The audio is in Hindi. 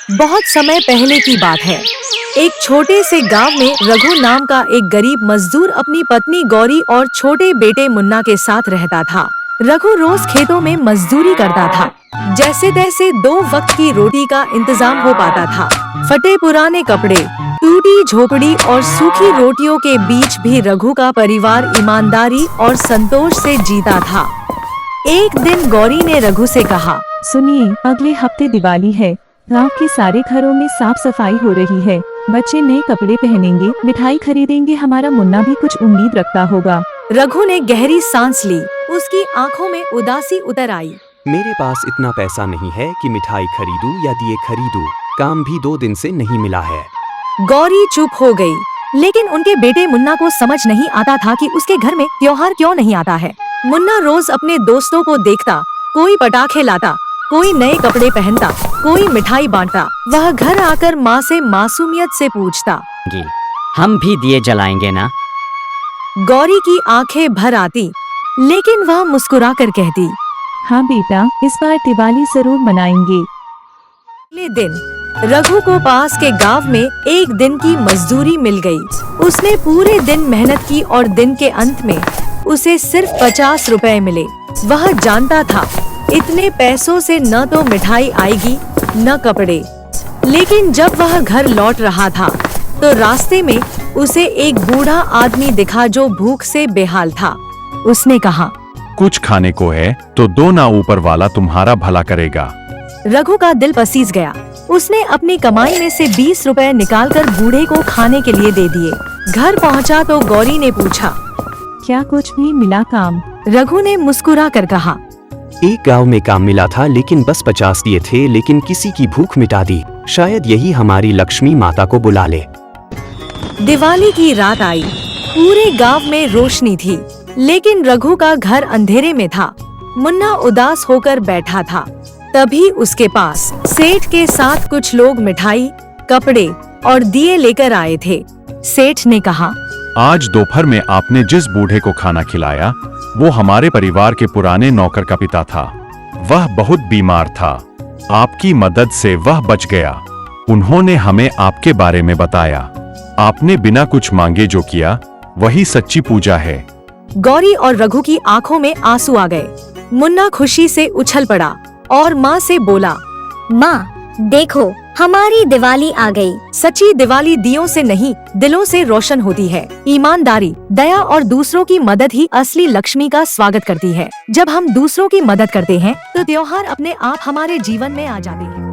बहुत समय पहले की बात है। एक छोटे से गांव में रघु नाम का एक गरीब मजदूर अपनी पत्नी गौरी और छोटे बेटे मुन्ना के साथ रहता था। रघु रोज खेतों में मजदूरी करता था। जैसे तैसे 2 वक्त की रोटी का इंतजाम हो पाता था। फटे पुराने कपड़े, टूटी झोपड़ी और सूखी रोटियों के बीच भी रघु का परिवार ईमानदारी और संतोष से जीता था। एक दिन गौरी ने रघु से कहा, सुनिए, अगले हफ्ते दिवाली है। गांव के सारे घरों में साफ सफाई हो रही है। बच्चे नए कपड़े पहनेंगे, मिठाई खरीदेंगे। हमारा मुन्ना भी कुछ उम्मीद रखता होगा। रघु ने गहरी सांस ली। उसकी आंखों में उदासी उतर आई। मेरे पास इतना पैसा नहीं है कि मिठाई खरीदूं या दिए खरीदूं। काम भी 2 दिन से नहीं मिला है। गौरी चुप हो गई, लेकिन उनके बेटे मुन्ना को समझ नहीं आता था कि उसके घर में त्योहार क्यों नहीं आता है। मुन्ना रोज अपने दोस्तों को देखता, कोई पटाखे लाता, कोई नए कपड़े पहनता, कोई मिठाई बांटता। वह घर आकर माँ से मासूमियत से पूछता, हम भी दिए जलाएंगे ना? गौरी की आंखें भर आती, लेकिन वह मुस्कुराकर कहती, हाँ बेटा, इस बार दिवाली जरूर मनाएंगे। अगले दिन रघु को पास के गांव में एक दिन की मजदूरी मिल गई। उसने पूरे दिन मेहनत की और दिन के अंत में उसे सिर्फ 50 रुपए मिले। वह जानता था इतने पैसों से न तो मिठाई आएगी न कपड़े। लेकिन जब वह घर लौट रहा था तो रास्ते में उसे एक बूढ़ा आदमी दिखा जो भूख से बेहाल था। उसने कहा, कुछ खाने को है तो दो ना, ऊपर वाला तुम्हारा भला करेगा। रघु का दिल पसीज गया। उसने अपनी कमाई में से 20 रुपए निकालकर बूढ़े को खाने के लिए दे दिए। घर पहुंचा तो गौरी ने पूछा, क्या कुछ भी मिला काम? रघु ने मुस्कुरा कर कहा, एक गांव में काम मिला था, लेकिन बस 50 दिए थे, लेकिन किसी की भूख मिटा दी। शायद यही हमारी लक्ष्मी माता को बुला ले। दिवाली की रात आई। पूरे गांव में रोशनी थी, लेकिन रघु का घर अंधेरे में था। मुन्ना उदास होकर बैठा था। तभी उसके पास सेठ के साथ कुछ लोग मिठाई, कपड़े और दिए लेकर आए थे। सेठ ने कहा, आज दोपहर में आपने जिस बूढ़े को खाना खिलाया वो हमारे परिवार के पुराने नौकर का पिता था। वह बहुत बीमार था। आपकी मदद से वह बच गया। उन्होंने हमें आपके बारे में बताया। आपने बिना कुछ मांगे जो किया वही सच्ची पूजा है। गौरी और रघु की आंखों में आंसू आ गए। मुन्ना खुशी से उछल पड़ा और माँ से बोला, माँ देखो, हमारी दिवाली आ गई। सच्ची दिवाली दियों से नहीं, दिलों से रोशन होती है। ईमानदारी, दया और दूसरों की मदद ही असली लक्ष्मी का स्वागत करती है। जब हम दूसरों की मदद करते हैं तो त्योहार अपने आप हमारे जीवन में आ जाते हैं।